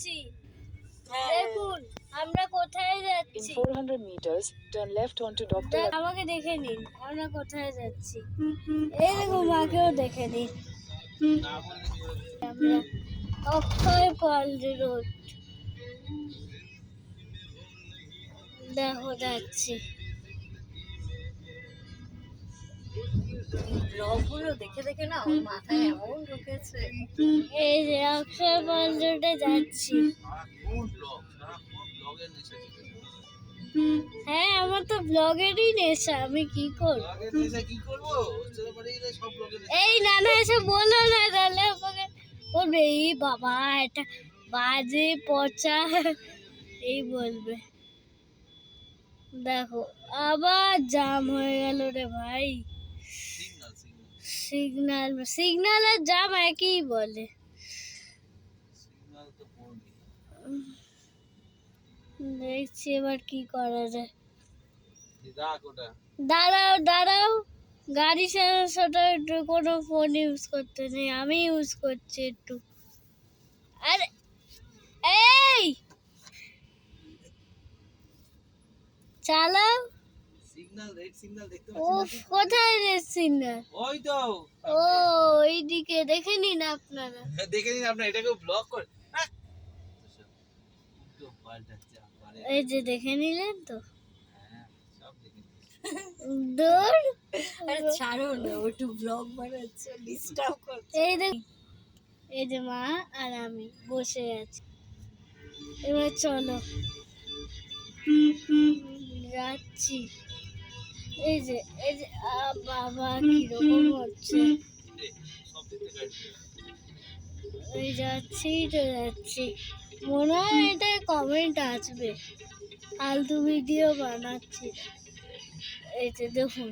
যাচ্ছি। দেখুন আমরা কোথায় In যাচ্ছি। 400 meters, turn left onto Dr. আমাকে দেখে নিন আমরা কোথায় যাচ্ছি। এই দেখুন মাকেও দেখে নিন। আমরা অক্ষয় পল্লী রোড দেখো যাচ্ছি। ব্লগগুলো দেখে দেখে না ওর মাথায় এমন ঢুকেছে। এই যে অক্ষয় পল্লী রোডে যাচ্ছি। হ্যাঁ আমার তো ব্লগেরই নেশা, আমি কি করব। এই নানা এসে বলো না, তাহলে আমাকে বলবে এই বাবা এটা বাজে পচা এই বলবে। দেখো আবার জাম হয়ে গেল রে ভাই। সিগন্যাল আর জাম একই বলে। দেখছি এবার কি করা যায়। দাঁড়াও গাড়ি সাথে একটু কোনো ফোন ইউজ করতে নেই, আমি ইউজ করছি একটু। আরে এই চালাও। ও কোথায় রেড সিগন্যাল? ওই তো ও এইদিকে দেখে নিন আপনারা। এটাকে ব্লক করে এই যে দেখে নিলেন তো। দূর আরে ছাড়ো না, ও একটু ব্লগ বানাচ্ছে, ডিস্টার্ব করছে। এই যে মা আর আমি বসে আছি। এবার চলো যাচ্ছি। এই যে বাবা কিরকম হচ্ছে। এই যাচ্ছি মনে হয় এটা কমেন্ট আসবে, ফালতু ভিডিও বানাচ্ছি। এই যে দেখুন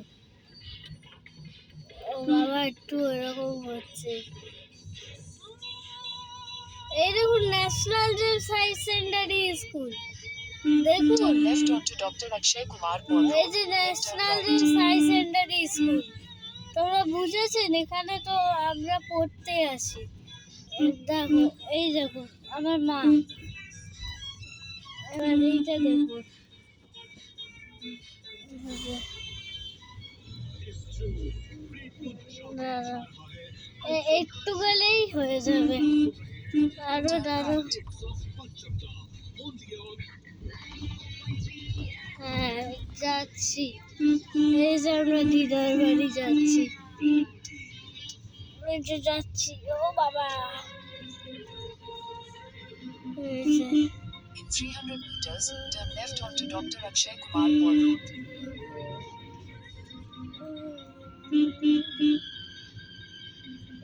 ও বাবা একটু এরকম হচ্ছে। এই দেখুন ন্যাশনাল সায়েন্স সেকেন্ডারি স্কুল দেখুন। Turn left onto Dr. Akshay Kumar Paul এই Road. যে ন্যাশনাল সায়েন্স সেকেন্ডারি স্কুল, তোমরা বুঝেছেন এখানে তো আমরা পড়তে আসি। দেখো এই দেখুন আমার মা। এবার এইটা দেখুন একটু গেলেই হয়ে যাবে। দাঁড়ো হ্যাঁ যাচ্ছি। এই যে আমরা দিদার বাড়ি যাচ্ছি। এই যে যাচ্ছি ও বাবা। এই যে In 300 meters, turn left onto Dr. Akshay Kumar Paul Road.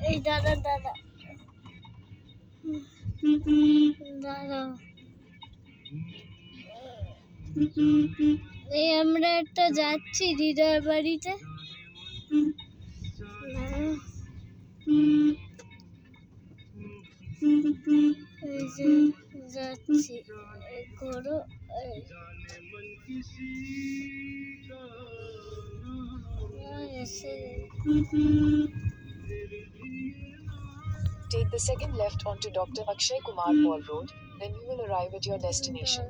এই দাদা এই আমরা একটা যাচ্ছি দিদার বাড়িতে। এই যে যাচ্ছি করো। Take the second left onto Dr. Akshay Kumar Paul Road, then you will arrive at your destination.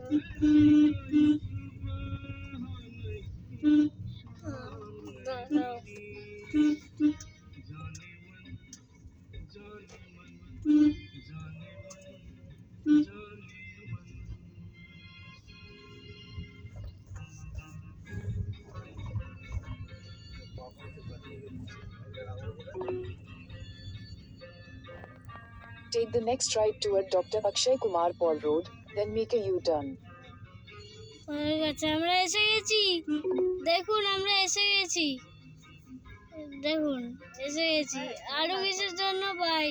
Take the next right toward Dr. Akshay Kumar Paul Road, then make a U-turn. হয়ে গেছে, আমরা এসে গেছি। দেখুন আমরা এসে গেছি। দেখুন এসে গেছি। আরো কিসের জন্য ভাই।